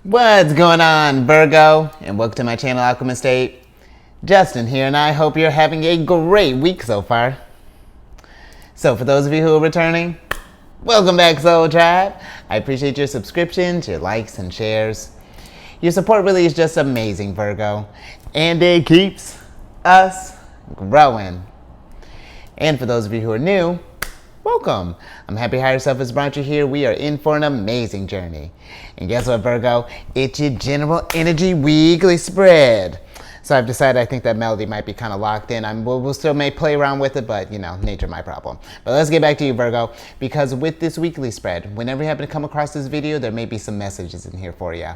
What's going on, Virgo? And welcome to my channel, Alchemist. Justin here, and I hope you're having a great week so far. So for those of you who are returning, welcome back, Soul Tribe. I appreciate your subscriptions, your likes, and shares. Your support really is just amazing, Virgo. And it keeps us growing. And for those of you who are new, welcome. I'm happy Higher Self has brought you here. We are in for an amazing journey. And guess what, Virgo? It's your general energy weekly spread. So I've decided I think that melody might be kind of locked in. We'll still may play around with it, but you know, nature my problem. But let's get back to you, Virgo, because with this weekly spread, whenever you happen to come across this video, there may be some messages in here for you.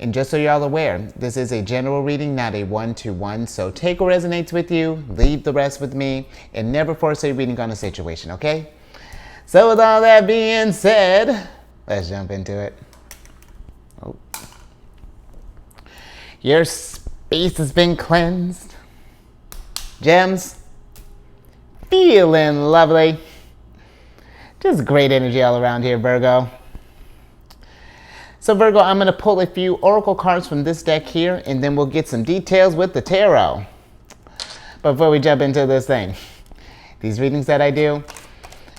And just so you're all aware, this is a general reading, not a one-to-one. So take what resonates with you, leave the rest with me, and never force a reading on a situation, okay? So with all that being said, let's jump into it. Oh. Your space has been cleansed. Gems, feeling lovely. Just great energy all around here, Virgo. So Virgo, I'm going to pull a few oracle cards from this deck here, and then we'll get some details with the tarot. But before we jump into this thing, these readings that I do,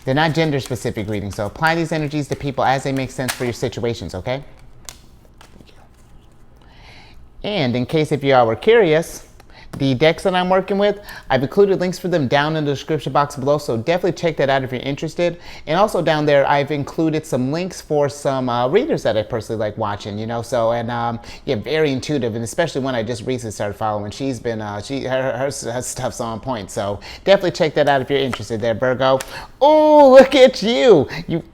they're not gender specific readings, so apply these energies to people as they make sense for your situations, okay? And in case if you all were curious, the decks that I'm working with, I've included links for them down in the description box below, so definitely check that out if you're interested. And also down there, I've included some links for some readers that I personally like watching, you know, so, and yeah, very intuitive, and especially one I just recently started following. She's been, her stuff's on point, so definitely check that out if you're interested there, Virgo. Oh, look at you,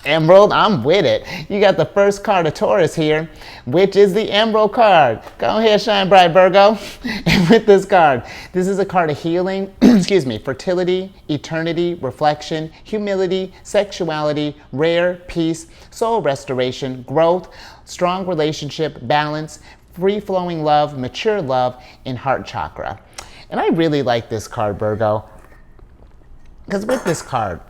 Emerald, I'm with it. You got the first card of Taurus here, which is the Emerald card. Go ahead, shine bright, Virgo. And with this card, this is a card of healing, excuse me, fertility, eternity, reflection, humility, sexuality, rare, peace, soul restoration, growth, strong relationship, balance, free-flowing love, mature love, and heart chakra. And I really like this card, Virgo, because with this card,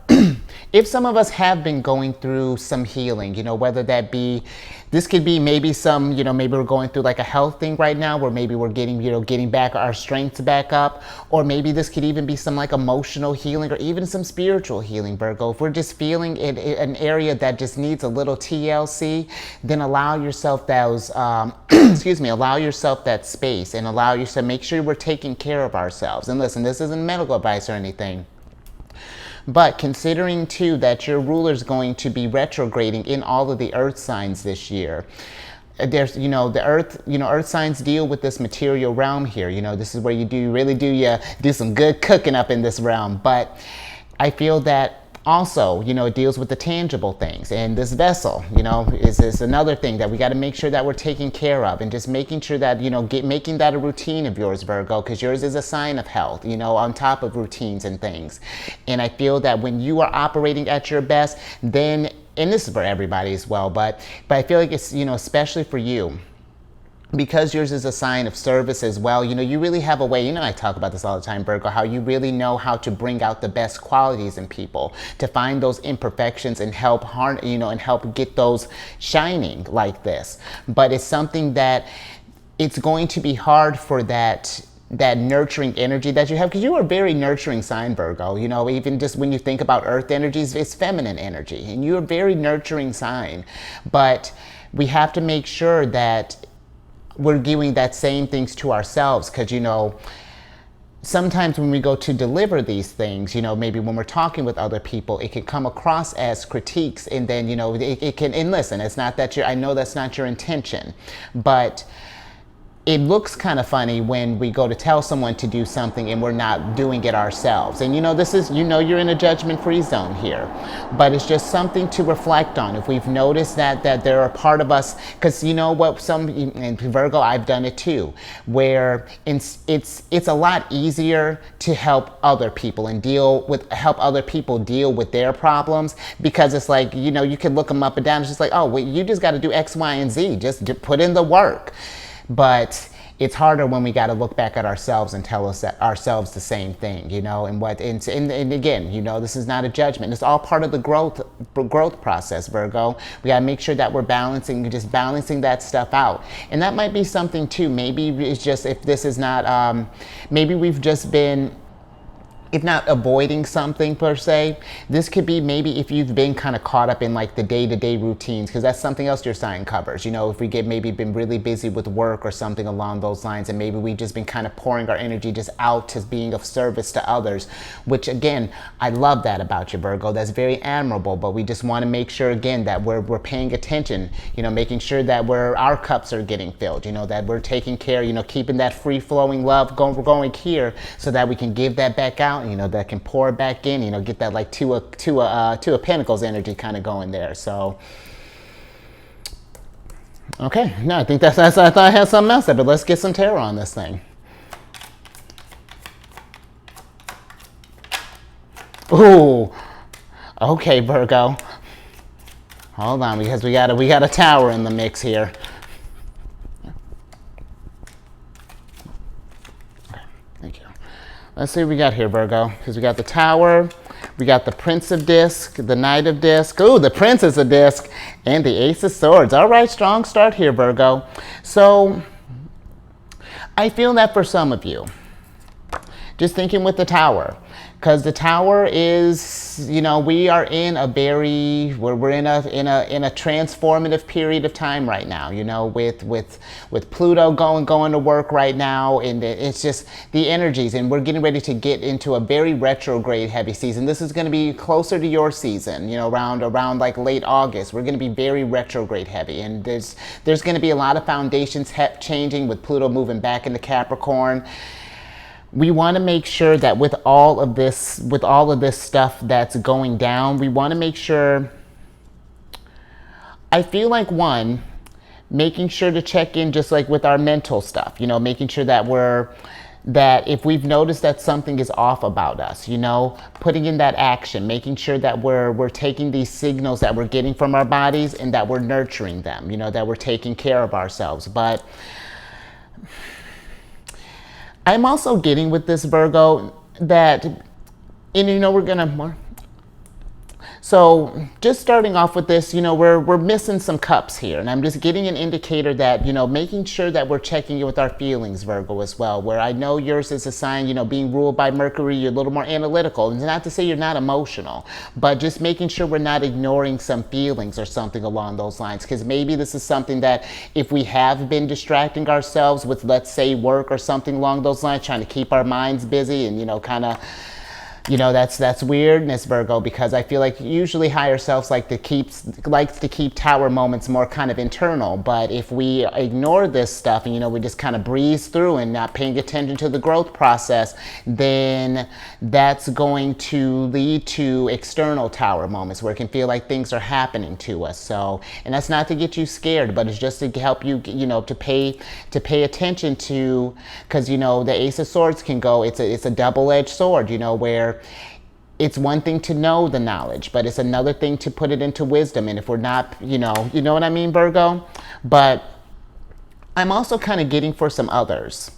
if some of us have been going through some healing, you know, whether that be, this could be maybe some, you know, maybe we're going through like a health thing right now where maybe we're getting, you know, getting back our strength back up, or maybe this could even be some like emotional healing or even some spiritual healing, Virgo. If we're just feeling in an area that just needs a little TLC, then allow yourself those, excuse me, allow yourself that space and allow yourself to make sure we're taking care of ourselves. And listen, this isn't medical advice or anything. But considering too that your ruler is going to be retrograding in all of the earth signs this year, there's, you know, the earth, you know, earth signs deal with this material realm here. You know, this is where you do some good cooking up in this realm. But I feel that also, you know, it deals with the tangible things, and this vessel, you know, is another thing that we got to make sure that we're taking care of, and just making sure that, you know, making that a routine of yours, Virgo, because yours is a sign of health, you know, on top of routines and things. And I feel that when you are operating at your best, then, and this is for everybody as well, but I feel like it's, you know, especially for you, because yours is a sign of service as well, you know, you really have a way, you know, I talk about this all the time, Virgo, how you really know how to bring out the best qualities in people, to find those imperfections and help you know, and help get those shining like this. But it's something that it's going to be hard for that nurturing energy that you have, because you are a very nurturing sign, Virgo. You know, even just when you think about earth energies, it's feminine energy, and you're a very nurturing sign. But we have to make sure that we're doing that same things to ourselves, because, you know, sometimes when we go to deliver these things, you know, maybe when we're talking with other people, it can come across as critiques, and then, you know, it can, and listen, it's not that I know that's not your intention, but it looks kind of funny when we go to tell someone to do something and we're not doing it ourselves. And you know, this is, you know, you're in a judgment-free zone here, but it's just something to reflect on. If we've noticed that there are part of us, because you know what, and Virgo, I've done it too, where it's a lot easier to help other people and help other people deal with their problems, because it's like, you know, you can look them up and down. It's just like, oh, well, you just got to do X, Y, and Z. Just put in the work. But it's harder when we got to look back at ourselves and tell ourselves the same thing, you know. And again, you know, this is not a judgment. It's all part of the growth process, Virgo. We got to make sure that we're just balancing that stuff out. And that might be something too. Maybe it's just, if this is not, maybe we've just been, if not avoiding something per se, this could be maybe if you've been kind of caught up in like the day-to-day routines, because that's something else your sign covers. You know, if we get maybe been really busy with work or something along those lines, and maybe we've just been kind of pouring our energy just out to being of service to others, which again, I love that about you, Virgo. That's very admirable, but we just want to make sure again that we're paying attention, you know, making sure that our cups are getting filled, you know, that we're taking care, you know, keeping that free-flowing love going here so that we can give that back out, you know, that can pour back in, you know, get that like two of Pentacles energy kind of going there. So, okay, no, I think that's I thought I had something else there, but let's get some tarot on this thing. Ooh, okay, Virgo. Hold on, because we got a tower in the mix here. Let's see what we got here, Virgo, because we got the Tower, we got the Prince of Disc, the Knight of Disc, ooh, the Princess of Disc, and the Ace of Swords. All right, strong start here, Virgo. So I feel that for some of you, just thinking with the Tower, because the Tower is, you know, we are in a we're in a transformative period of time right now, you know, with Pluto going to work right now, and it's just the energies, and we're getting ready to get into a very retrograde heavy season. This is going to be closer to your season, you know, around like late August. We're going to be very retrograde heavy, and there's going to be a lot of foundations changing with Pluto moving back into Capricorn. We want to make sure that with all of this stuff that's going down, we want to make sure, I feel like, one, making sure to check in just like with our mental stuff, you know, making sure that if we've noticed that something is off about us, you know, putting in that action, making sure that we're taking these signals that we're getting from our bodies and that we're nurturing them, you know, that we're taking care of ourselves. But I'm also getting with this, Virgo, that, and you know, we're gonna more. So just starting off with this, you know, we're missing some cups here, and I'm just getting an indicator that, you know, making sure that we're checking in with our feelings, Virgo, as well, where I know yours is a sign, you know, being ruled by Mercury, you're a little more analytical, and not to say you're not emotional, but just making sure we're not ignoring some feelings or something along those lines, because maybe this is something that if we have been distracting ourselves with, let's say, work or something along those lines, trying to keep our minds busy and, you know, kind of, you know, that's weirdness, Virgo, because I feel like usually higher selves likes to keep Tower moments more kind of internal. But if we ignore this stuff and, you know, we just kind of breeze through and not paying attention to the growth process, then that's going to lead to external Tower moments where it can feel like things are happening to us. So, and that's not to get you scared, but it's just to help you, you know, to pay attention to, because, you know, the Ace of Swords can go, it's a double-edged sword, you know, where it's one thing to know the knowledge, but it's another thing to put it into wisdom. And if we're not, you know what I mean, Virgo? But I'm also kind of getting for some others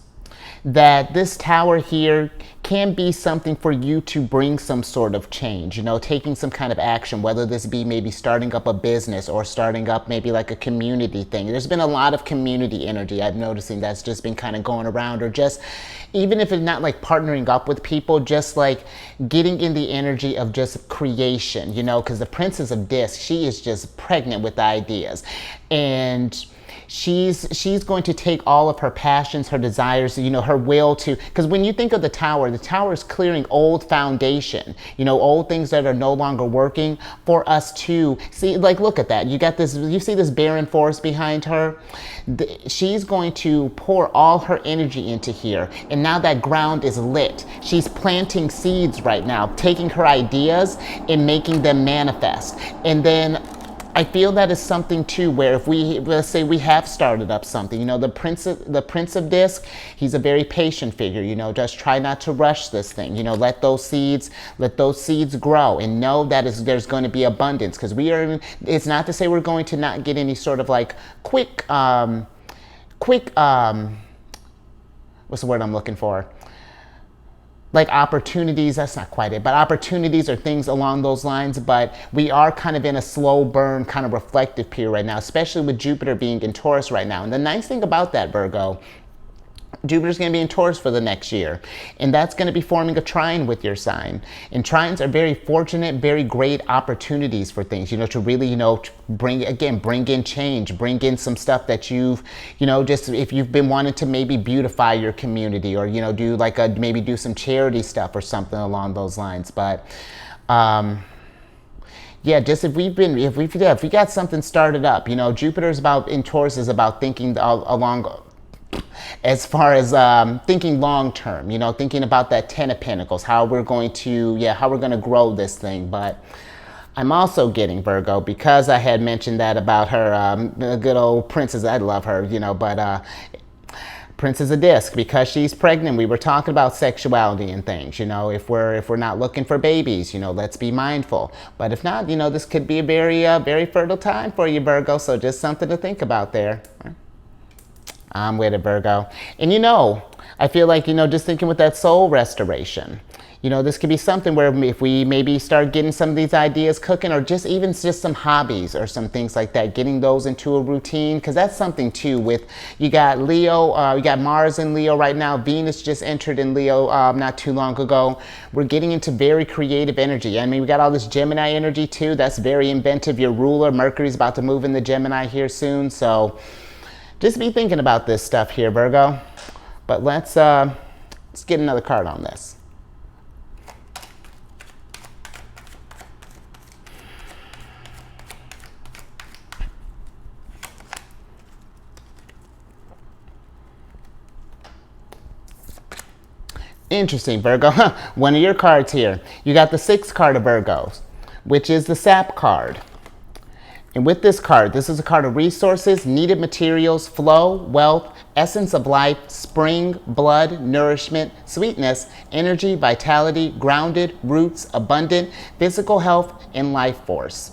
that this Tower here can be something for you to bring some sort of change, you know, taking some kind of action, whether this be maybe starting up a business or starting up maybe like a community thing. There's been a lot of community energy I'm noticing that's just been kind of going around, or just, even if it's not like partnering up with people, just like getting in the energy of just creation, you know, because the Princess of Disc, she is just pregnant with ideas. And she's going to take all of her passions, her desires, you know, her will to, because when you think of the Tower is clearing old foundation, you know, old things that are no longer working for us to see. Like, look at that. You got this, you see this barren forest behind her? She's going to pour all her energy into here, and now that ground is lit. She's planting seeds right now, taking her ideas and making them manifest. And then I feel that is something too, where if we, let's say we have started up something, you know, the Prince of Disc, he's a very patient figure, you know, just try not to rush this thing, you know, let those seeds grow, and know that there's going to be abundance, because it's not to say we're going to not get any sort of like quick what's the word I'm looking for? Like opportunities, that's not quite it, but opportunities or things along those lines. But we are kind of in a slow burn, kind of reflective period right now, especially with Jupiter being in Taurus right now. And the nice thing about that, Virgo, Jupiter's going to be in Taurus for the next year, and that's going to be forming a trine with your sign. And trines are very fortunate, very great opportunities for things, to really, bring in change, bring in some stuff that you've, just if you've been wanting to maybe beautify your community or, do like maybe do some charity stuff or something along those lines. But, yeah, just if we got something started up, Jupiter's in Taurus is about thinking along, as far as thinking long term, thinking about that 10 of Pentacles, how we're going to grow this thing. But I'm also getting, Virgo, because I had mentioned that about her, good old princess. I love her, but Princess of Disc, because she's pregnant, we were talking about sexuality and things, if we're not looking for babies, let's be mindful. But if not, this could be a very fertile time for you, Virgo. So just something to think about there. I'm with it, Virgo. And I feel like, just thinking with that soul restoration, this could be something where if we maybe start getting some of these ideas cooking, or just some hobbies or some things like that, getting those into a routine, because that's something too with, you got Leo, you got Mars in Leo right now, Venus just entered in Leo not too long ago. We're getting into very creative energy. I mean, we got all this Gemini energy too, that's very inventive. Your ruler, Mercury's about to move into Gemini here soon, so just be thinking about this stuff here, Virgo. But let's get another card on this. Interesting, Virgo. One of your cards here. You got the 6th card of Virgos, which is the Sap card. And with this card, this is a card of resources, needed materials, flow, wealth, essence of life, spring, blood, nourishment, sweetness, energy, vitality, grounded, roots, abundant, physical health, and life force.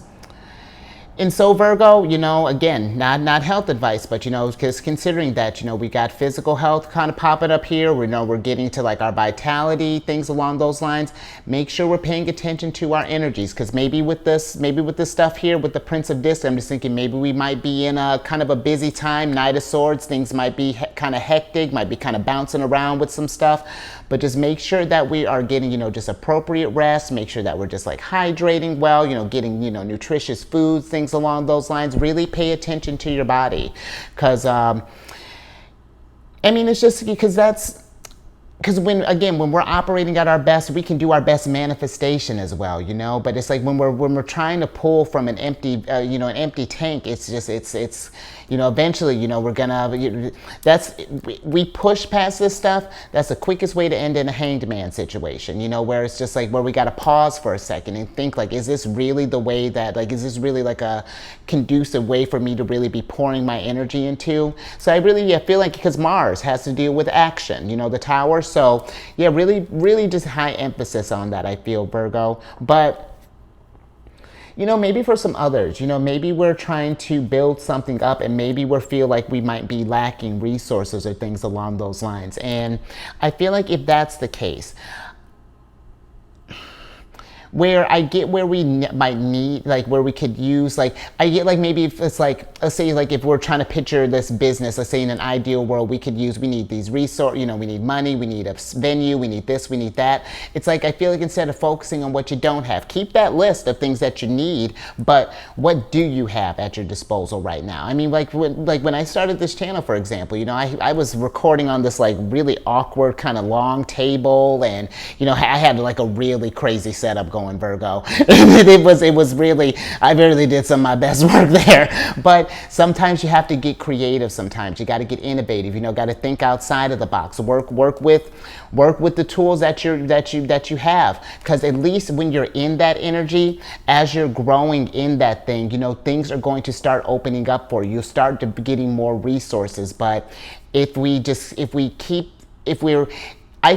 And so, Virgo, again, not health advice, but, because considering that, we got physical health kind of popping up here. We're getting to like our vitality, things along those lines. Make sure we're paying attention to our energies, because maybe with this stuff here with the Prince of Disc, I'm just thinking maybe we might be in a kind of a busy time, Knight of Swords. Things might be kind of hectic, might be kind of bouncing around with some stuff. But just make sure that we are getting, just appropriate rest. Make sure that we're just like hydrating well, getting, nutritious foods, things along those lines. Really pay attention to your body. Because, it's just because when we're operating at our best, we can do our best manifestation as well, but it's like when we're trying to pull from an empty, an empty tank, it's eventually, we're gonna, we push past this stuff. That's the quickest way to end in a hanged man situation, where it's just like, where we got to pause for a second and think like, is this really the way that, like, is this really like a conducive way for me to really be pouring my energy into? So I feel like, because Mars has to deal with action, the Tower. So yeah, really just high emphasis on that, I feel, Virgo. But maybe for some others, maybe we're trying to build something up and maybe we feel like we might be lacking resources or things along those lines. And I feel like if that's the case, where I get where we might need, like where we could use, like I get like maybe if it's like, let's say like if we're trying to picture this business, let's say in an ideal world, we need these resources, we need money, we need a venue, we need this, we need that. It's like, I feel like instead of focusing on what you don't have, keep that list of things that you need, but what do you have at your disposal right now? I mean, like when I started this channel, for example, I was recording on this like really awkward kind of long table, and I had like a really crazy setup going, Virgo. it was really, I really did some of my best work there. But sometimes you have to get creative. Sometimes you got to get innovative. Got to think outside of the box. Work with the tools that you have. Because at least when you're in that energy, as you're growing in that thing, things are going to start opening up for you. You'll start to be getting more resources. But I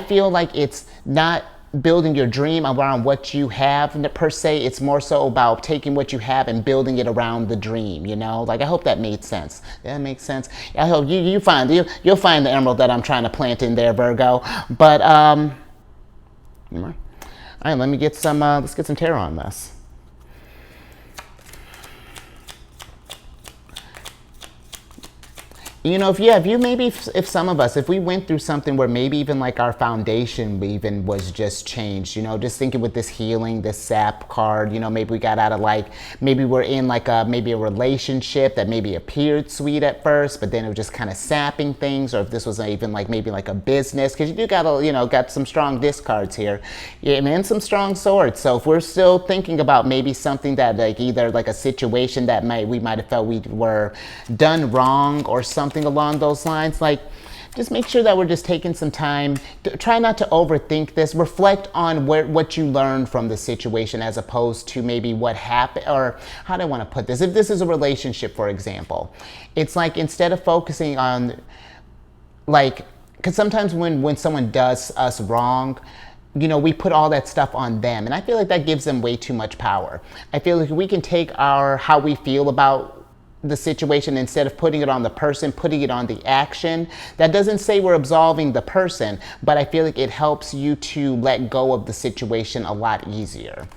feel like it's not building your dream around what you have per se. It's more so about taking what you have and building it around the dream, you know? Like, I hope that made sense. That makes sense. I hope you'll find the emerald that I'm trying to plant in there, Virgo. But, all right, let me get some, let's get some tarot on this. You know, if some of us, if we went through something where maybe even like our foundation even was just changed, you know, just thinking with this healing, this sap card, you know, maybe we got out of like, maybe we're in like maybe a relationship that maybe appeared sweet at first, but then it was just kind of sapping things, or if this was even like maybe like a business, because you do got some strong discards here, yeah, and some strong swords. So if we're still thinking about maybe something that like either like a situation that we might have felt we were done wrong or something along those lines, like just make sure that we're just taking some time to try not to overthink this. Reflect on what you learned from the situation as opposed to maybe what happened, or how do I want to put this? If this is a relationship, for example, it's like instead of focusing on like, because sometimes when someone does us wrong, you know, we put all that stuff on them, and I feel like that gives them way too much power. I feel like we can take how we feel about the situation, instead of putting it on the person, putting it on the action. That doesn't say we're absolving the person, but I feel like it helps you to let go of the situation a lot easier.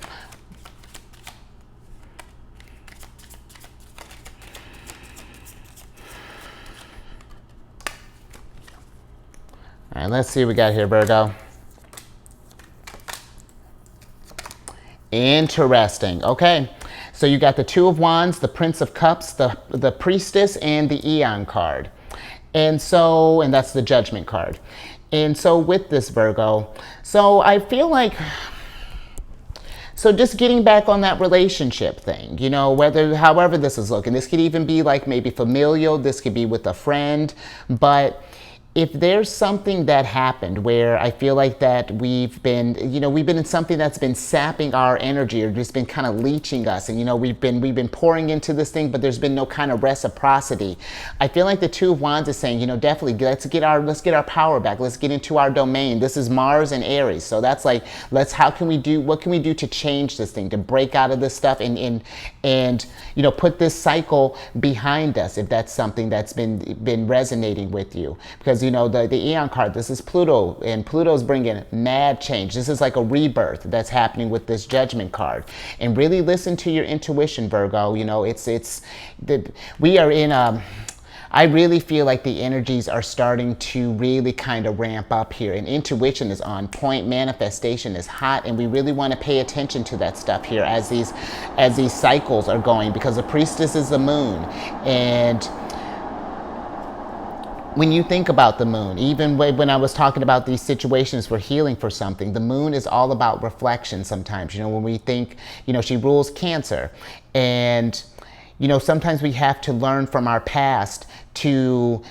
All right, let's see what we got here, Virgo. Interesting. Okay. So you got the Two of Wands, the Prince of Cups, the Priestess, and the Eon card. And that's the Judgment card. And so with this, Virgo, so I feel like, so just getting back on that relationship thing, you know, however this is looking, this could even be like maybe familial, this could be with a friend, but if there's something that happened where I feel like that we've been in something that's been sapping our energy, or just been kind of leeching us, and you know, we've been pouring into this thing, but there's been no kind of reciprocity. I feel like the Two of Wands is saying, you know, definitely let's get our power back. Let's get into our domain. This is Mars and Aries. So that's like, what can we do to change this thing, to break out of this stuff and you know, put this cycle behind us, if that's something that's been resonating with you. Because you know, the Eon card, this is Pluto, and Pluto's bringing mad change. This is like a rebirth that's happening with this Judgment card. And really listen to your intuition, Virgo. You know, we are in I really feel like the energies are starting to really kind of ramp up here, and intuition is on point, manifestation is hot, and we really want to pay attention to that stuff here as these cycles are going, because the Priestess is the moon. And when you think about the moon, even when I was talking about these situations for healing for something, the moon is all about reflection sometimes. You know, when we think, you know, she rules Cancer, and you know, sometimes we have to learn from our past to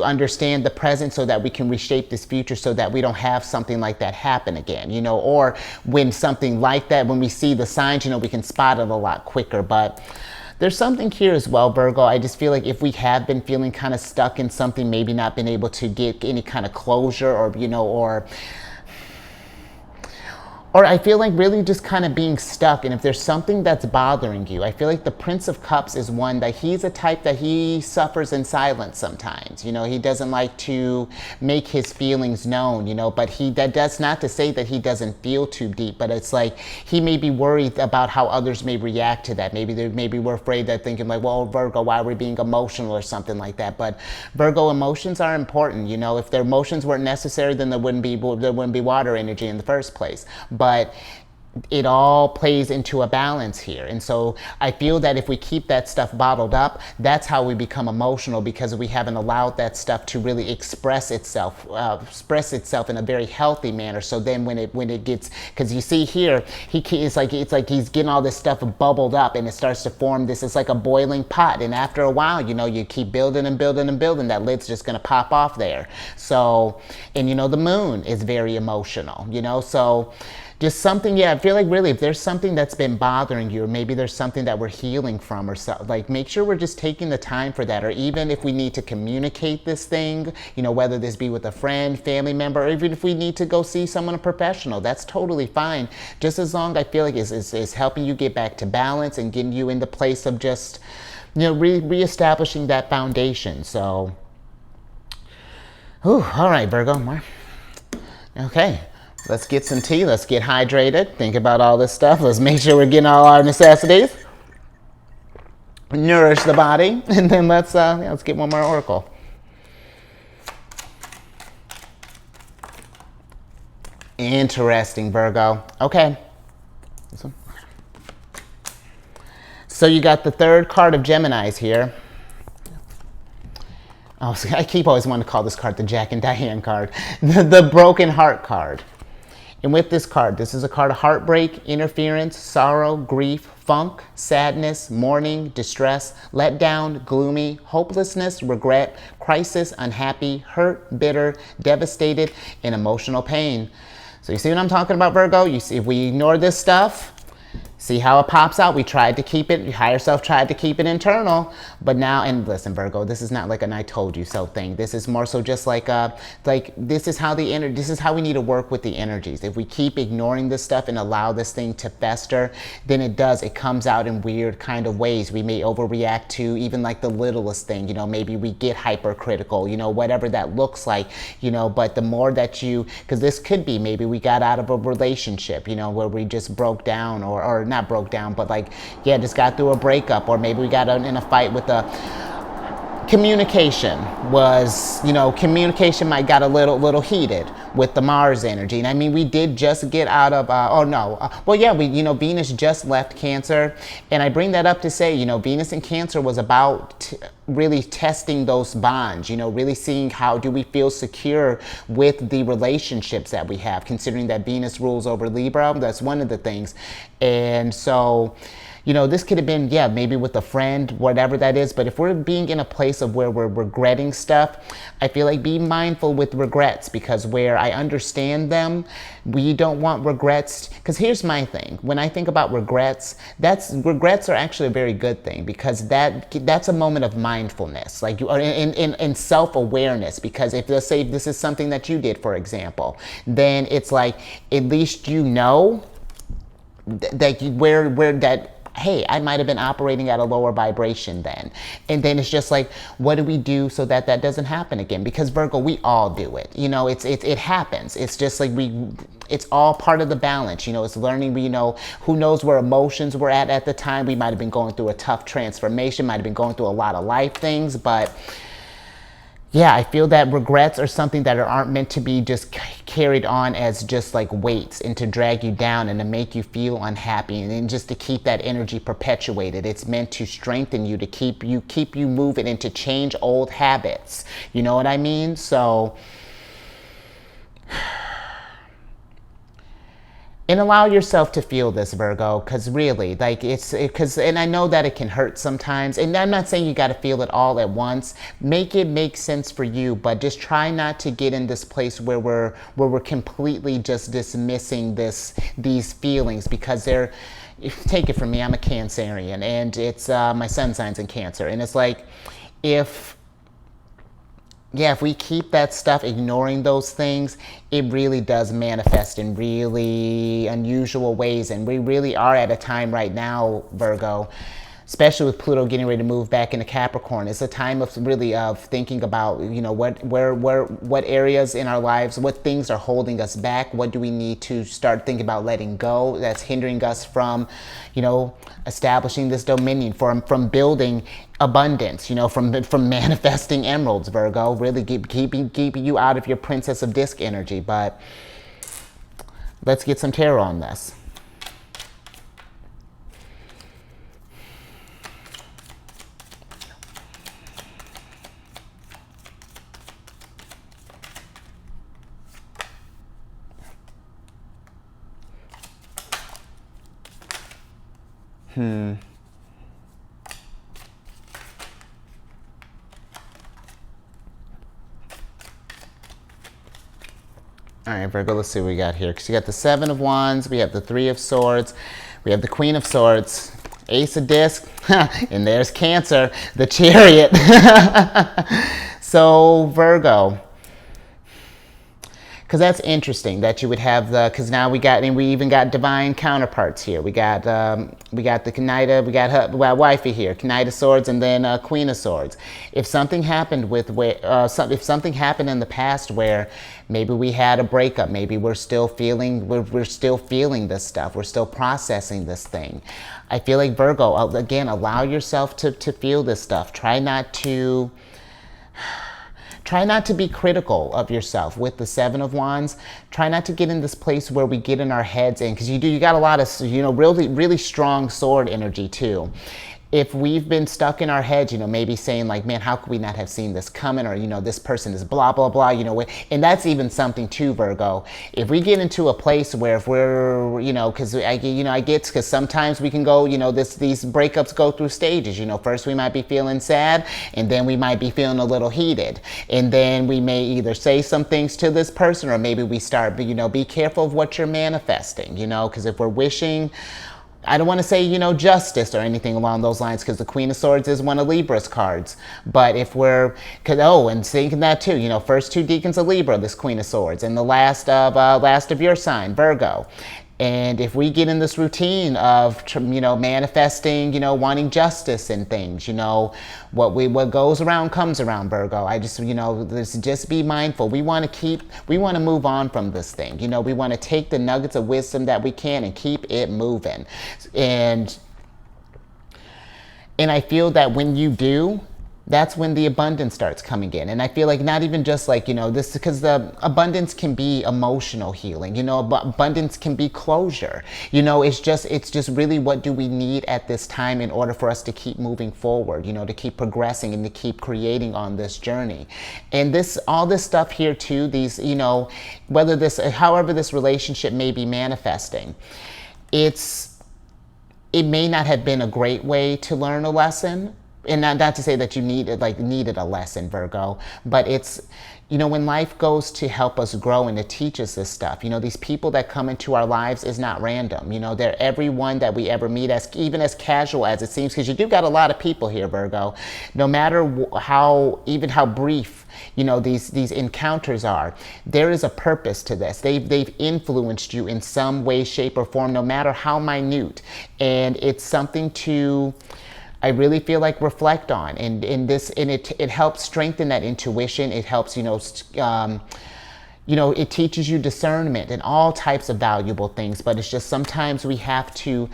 understand the present, so that we can reshape this future, so that we don't have something like that happen again, you know, or when something like that, when we see the signs, you know, we can spot it a lot quicker. But there's something here as well, Virgo. I just feel like if we have been feeling kind of stuck in something, maybe not been able to get any kind of closure, or, you know, or I feel like really just kind of being stuck, and if there's something that's bothering you, I feel like the Prince of Cups is one that he's a type that he suffers in silence sometimes. You know, he doesn't like to make his feelings known, you know, but that's not to say that he doesn't feel too deep, but it's like he may be worried about how others may react to that. Maybe we're afraid that, thinking like, well, Virgo, why are we being emotional or something like that? But Virgo, emotions are important. You know, if their emotions weren't necessary, then there wouldn't be water energy in the first place. But it all plays into a balance here. And so I feel that if we keep that stuff bottled up, that's how we become emotional, because we haven't allowed that stuff to really express itself in a very healthy manner. So then when it gets, because you see here, it's like he's getting all this stuff bubbled up, and it starts to form this, it's like a boiling pot. And after a while, you know, you keep building and building and building, that lid's just going to pop off there. So, and you know, the moon is very emotional, you know, so Just something, yeah, I feel like really if there's something that's been bothering you, or maybe there's something that we're healing from, or so, like make sure we're just taking the time for that. Or even if we need to communicate this thing, you know, whether this be with a friend, family member, or even if we need to go see someone, a professional, that's totally fine. Just as long, I feel like is helping you get back to balance and getting you in the place of just, you know, reestablishing that foundation. So, whew, all right, Virgo. Okay. Let's get some tea. Let's get hydrated. Think about all this stuff. Let's make sure we're getting all our necessities. Nourish the body. And then let's get one more oracle. Interesting, Virgo. Okay. This one. So you got the third card of Geminis here. Oh, so I keep always wanting to call this card the Jack and Diane card. The Broken Heart card. And with this card, this is a card of heartbreak, interference, sorrow, grief, funk, sadness, mourning, distress, letdown, gloomy, hopelessness, regret, crisis, unhappy, hurt, bitter, devastated, and emotional pain. So you see what I'm talking about, Virgo? You see, if we ignore this stuff, see how it pops out. We tried to keep it, your higher self tried to keep it internal, but now, and listen, Virgo, this is not like an I told you so thing. This is more so just like this is how this is how we need to work with the energies. If we keep ignoring this stuff and allow this thing to fester, then it comes out in weird kind of ways. We may overreact to even like the littlest thing, you know, maybe we get hypercritical, you know, whatever that looks like, you know, but the more that because this could be maybe we got out of a relationship, you know, where we just broke down or not broke down, but like, yeah, just got through a breakup, or maybe we got in a fight with communication might got a little heated with the Mars energy. And I mean, we did just get out of, Venus just left Cancer. And I bring that up to say, you know, Venus in Cancer was about really testing those bonds, you know, really seeing how do we feel secure with the relationships that we have, considering that Venus rules over Libra. That's one of the things. And so, you know, this could have been, yeah, maybe with a friend, whatever that is. But if we're being in a place of where we're regretting stuff, I feel like be mindful with regrets, because where I understand we don't want regrets. Because here's my thing. When I think about regrets are actually a very good thing, because that's a moment of mindfulness, like you are in self-awareness. Because if, let's say this is something that you did, for example, then it's like, at least you know that hey, I might have been operating at a lower vibration then. And then it's just like, what do we do so that doesn't happen again? Because Virgo, we all do it. You know, it happens. It's just like it's all part of the balance. You know, it's learning, you know, who knows where emotions were at the time. We might have been going through a tough transformation, might have been going through a lot of life things, but yeah, I feel that regrets are something that aren't meant to be just carried on as just like weights and to drag you down and to make you feel unhappy and then just to keep that energy perpetuated. It's meant to strengthen you, to keep you moving and to change old habits. You know what I mean? So, and allow yourself to feel this, Virgo, because really, like, and I know that it can hurt sometimes, and I'm not saying you got to feel it all at once. Make it make sense for you, but just try not to get in this place where we're completely just dismissing these feelings, because take it from me, I'm a Cancerian, and it's my sun sign's in Cancer, and it's like, if we keep that stuff, ignoring those things, it really does manifest in really unusual ways. And we really are at a time right now, Virgo, especially with Pluto getting ready to move back into Capricorn. It's a time of really thinking about, you know, what areas in our lives, what things are holding us back, what do we need to start thinking about letting go that's hindering us from, you know, establishing this dominion, from building abundance, you know, from manifesting emeralds, Virgo, really keeping you out of your Princess of Disc energy. But let's get some tarot on this. All right, Virgo, let's see what we got here. Because you got the Seven of Wands, we have the Three of Swords, we have the Queen of Swords, Ace of Discs, and there's Cancer, the Chariot. So, Virgo, because that's interesting that you would have the, because now we even got divine counterparts here. We got the Knight of, we got wifey here, Knight of Swords, and then Queen of Swords. If something happened if something happened in the past where maybe we had a breakup, maybe we're still feeling this stuff, we're still processing this thing. I feel like Virgo, again, allow yourself to feel this stuff. Try not to be critical of yourself with the Seven of Wands. Try not to get in this place where we get in our heads in, because you got a lot of, really, really strong sword energy too. If we've been stuck in our heads, maybe saying like, man, how could we not have seen this coming? Or, this person is blah, blah, blah, and that's even something too, Virgo. If we get into a place where if we're, because sometimes we can go, these breakups go through stages. First we might be feeling sad, and then we might be feeling a little heated. And then we may either say some things to this person, or maybe we start, be careful of what you're manifesting, because if we're wishing, I don't want to say, justice or anything along those lines, because the Queen of Swords is one of Libra's cards. But if we're, and thinking that too, first two deacons of Libra, this Queen of Swords, and the last of your sign, Virgo. And if we get in this routine of, manifesting, wanting justice and things, what goes around comes around, Virgo. I just, just be mindful. We want to move on from this thing. We want to take the nuggets of wisdom that we can and keep it moving. And I feel that when you do, that's when the abundance starts coming in. And I feel like not even just like, this, because the abundance can be emotional healing, abundance can be closure. It's just really, what do we need at this time in order for us to keep moving forward, to keep progressing and to keep creating on this journey. And all this stuff here too, these, however this relationship may be manifesting, it may not have been a great way to learn a lesson. And not to say that you needed a lesson, Virgo, but it's, when life goes to help us grow and to teach us this stuff, these people that come into our lives is not random. They're everyone that we ever meet, even as casual as it seems, because you do got a lot of people here, Virgo. No matter how brief, these encounters are, there is a purpose to this. They've influenced you in some way, shape, or form, no matter how minute. And it's something to, I really feel like, reflect on, and it helps strengthen that intuition. It helps, it teaches you discernment and all types of valuable things. But it's just sometimes we got to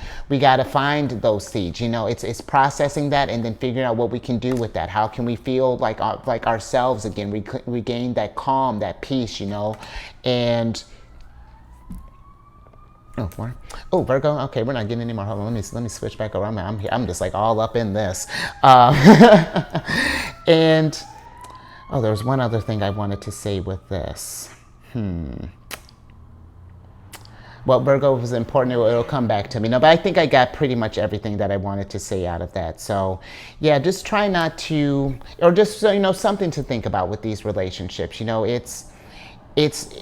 find those seeds. It's processing that and then figuring out what we can do with that. How can we feel like ourselves again? Regain that calm, that peace, and. Oh, Virgo. Okay, we're not getting any more. Hold on, let me switch back over. I'm just like all up in this. And there was one other thing I wanted to say with this. Well, Virgo was important. It'll come back to me. No, but I think I got pretty much everything that I wanted to say out of that. So, yeah, just try not to, or just something to think about with these relationships.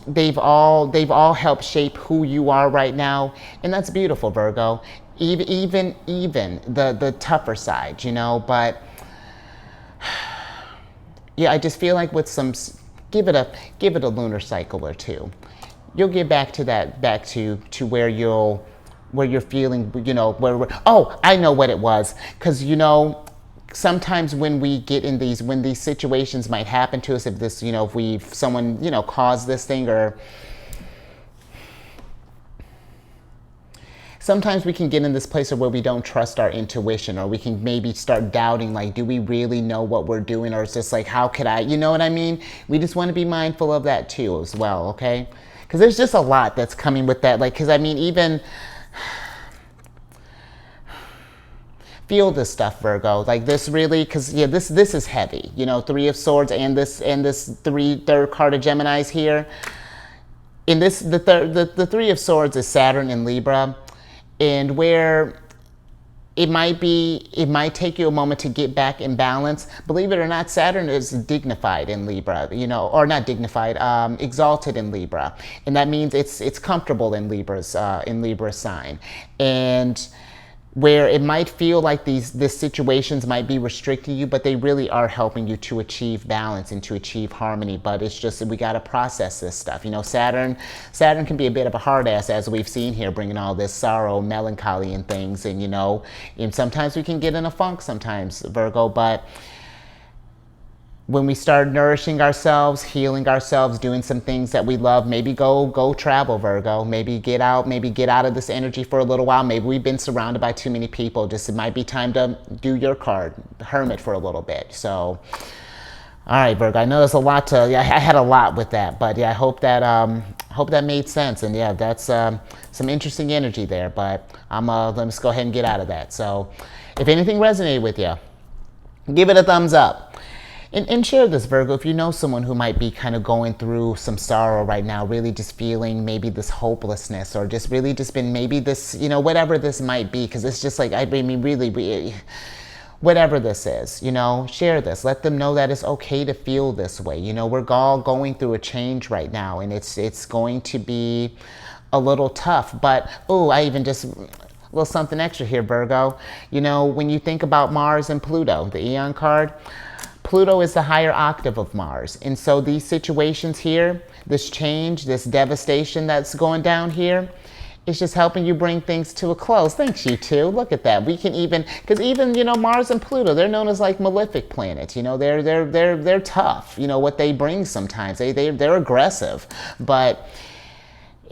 They've all helped shape who you are right now, and that's beautiful, Virgo. Even the tougher side, But yeah, I just feel like with some, give it a lunar cycle or two, you'll get back to where you're feeling, I know what it was, because sometimes when we get in when these situations might happen to us, if someone caused this thing, or sometimes we can get in this place where we don't trust our intuition, or we can maybe start doubting, like, do we really know what we're doing? Or it's just like, how could I, you know what I mean? We just want to be mindful of that too as well, okay? Because there's just a lot that's coming with that, like, because even feel this stuff, Virgo, like this really, because this is heavy, Three of Swords and this third card of Gemini's here. In this, the Three of Swords is Saturn in Libra, and where it might take you a moment to get back in balance. Believe it or not, Saturn is dignified in Libra, you know, or not dignified, exalted in Libra. And that means it's comfortable in Libra's sign. And where it might feel like these situations might be restricting you, but they really are helping you to achieve balance and to achieve harmony. But it's just, we got to process this stuff. You know, Saturn can be a bit of a hard ass, as we've seen here, bringing all this sorrow, melancholy and things. And, you know, and sometimes we can get in a funk sometimes, Virgo, but when we start nourishing ourselves, healing ourselves, doing some things that we love, maybe go travel, Virgo. Maybe get out of this energy for a little while. Maybe we've been surrounded by too many people. Just, it might be time to do your card, hermit, for a little bit. So, all right, Virgo. I know there's a lot to. Yeah, I had a lot with that, but yeah, I hope that made sense. And yeah, that's some interesting energy there. But let's go ahead and get out of that. So, if anything resonated with you, give it a thumbs up. And share this, Virgo, if you know someone who might be kind of going through some sorrow right now, really just feeling maybe this hopelessness, or just really just been maybe this, you know, whatever this might be, because it's just like, I mean, really, whatever this is, you know, share this. Let them know that it's okay to feel this way. You know, we're all going through a change right now, and it's going to be a little tough. But, oh, I even just... a little something extra here, Virgo. You know, when you think about Mars and Pluto, the Eon card, Pluto is the higher octave of Mars. And so these situations here, this change, this devastation that's going down here, it's just helping you bring things to a close. Thanks, you two. Look at that. We can even, because even, you know, Mars and Pluto, they're known as like malefic planets. You know, they're tough. You know, what they bring sometimes, they're aggressive. But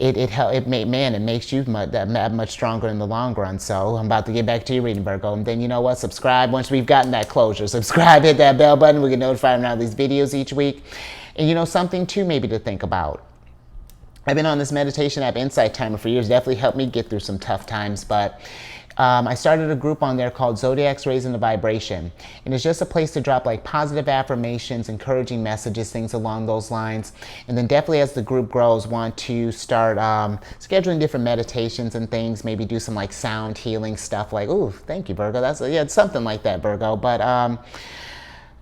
it makes you that much stronger in the long run. So I'm about to get back to your reading, Virgo. And then, you know what? Subscribe once we've gotten that closure. Subscribe, hit that bell button. We get notified when I have these videos each week. And, you know, something too maybe to think about. I've been on this meditation app, Insight Timer, for years. Definitely helped me get through some tough times. But I started a group on there called Zodiac's Raising the Vibration. And it's just a place to drop like positive affirmations, encouraging messages, things along those lines. And then definitely as the group grows, want to start scheduling different meditations and things, maybe do some like sound healing stuff like, ooh, thank you, Virgo. Yeah, it's something like that, Virgo. But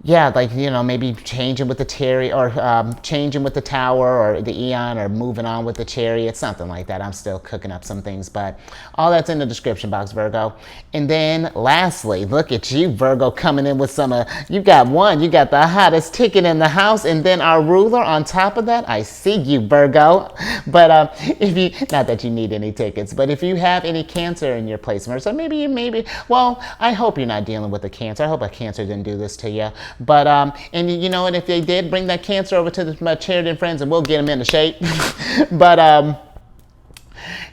yeah, like, you know, maybe changing with the changing with the Tower or the Eon, or moving on with the Chariot, something like that. I'm still cooking up some things, but all that's in the description box, Virgo. And then lastly, look at you, Virgo, coming in with some, you got the hottest ticket in the house, and then our ruler on top of that. I see you, Virgo. But if you, not that you need any tickets, but if you have any Cancer in your placement, so maybe, well, I hope you're not dealing with a Cancer. I hope a Cancer didn't do this to you. But, and you know, and if they did, bring that Cancer over to my Charity and Friends, and we'll get them into shape. But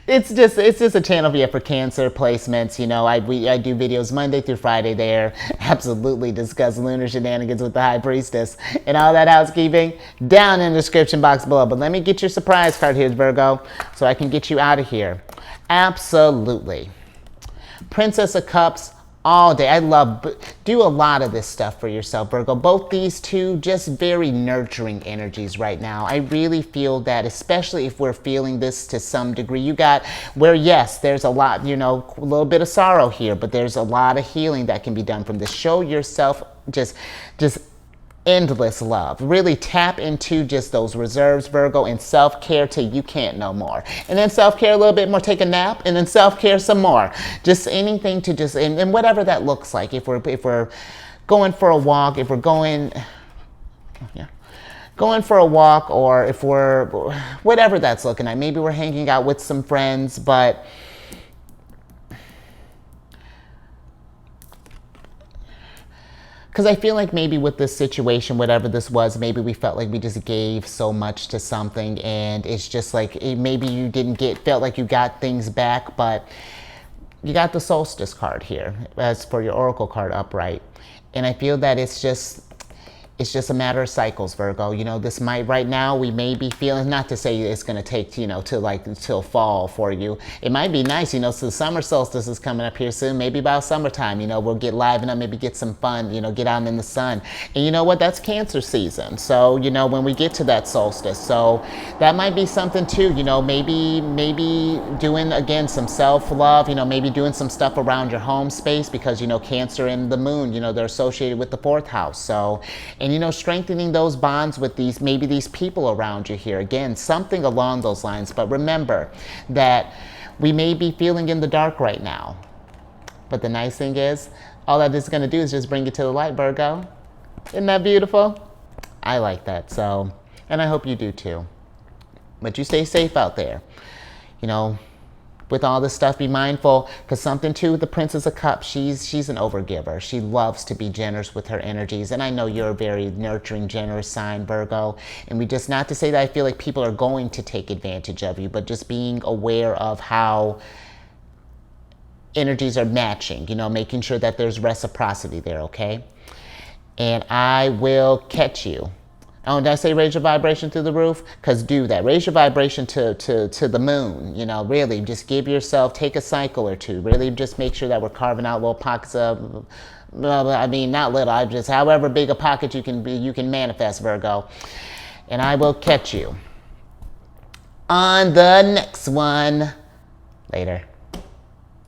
it's just a channel here for Cancer placements. You know, I do videos Monday through Friday there. Absolutely discuss lunar shenanigans with the High Priestess. And all that housekeeping down in the description box below. But let me get your surprise card here, Virgo, so I can get you out of here. Absolutely. Princess of Cups. All day. I love, do a lot of this stuff for yourself, Virgo. Both these two, just very nurturing energies right now. I really feel that, especially if we're feeling this to some degree. You got where, yes, there's a lot, you know, a little bit of sorrow here, but there's a lot of healing that can be done from this. Show yourself just endless love. Really tap into just those reserves, Virgo, and self-care till you can't no more. And then self-care a little bit more, take a nap, and then self-care some more. Just anything to just, and whatever that looks like. If we're going for a walk, if we're going for a walk, or if we're, whatever that's looking like. Maybe we're hanging out with some friends, but because I feel like maybe with this situation, whatever this was, maybe we felt like we just gave so much to something, and it's just like, maybe you felt like you got things back, but you got the Solstice card here as for your Oracle card upright. And I feel that it's just, It's just a matter of cycles, Virgo. You know, this might, right now, we may be feeling, not to say it's going to take, you know, till fall for you. It might be nice, you know, so the summer solstice is coming up here soon. Maybe about summertime, you know, we'll get liven up, maybe get some fun, you know, get out in the sun. And you know what? That's Cancer season. So, you know, when we get to that solstice. So that might be something too, you know, maybe doing, again, some self-love, you know, maybe doing some stuff around your home space because, you know, Cancer and the moon, you know, they're associated with the 4th house. So, and, you know, strengthening those bonds with maybe these people around you here. Again, something along those lines. But remember that we may be feeling in the dark right now. But the nice thing is, all that is going to do is just bring you to the light, Virgo. Isn't that beautiful? I like that. So, and I hope you do too. But you stay safe out there. You know, with all this stuff, be mindful, because something too with the Princess of Cups, she's an overgiver. She loves to be generous with her energies, and I know you're a very nurturing, generous sign, Virgo. And we just, not to say that I feel like people are going to take advantage of you, but just being aware of how energies are matching, you know, making sure that there's reciprocity there, okay? And I will catch you. Oh, did I say raise your vibration through the roof? Because do that. Raise your vibration to the moon. You know, really, just give yourself, take a cycle or two. Really just make sure that we're carving out little pockets of, I mean, not little, I just, however big a pocket you can manifest, Virgo. And I will catch you on the next one. Later.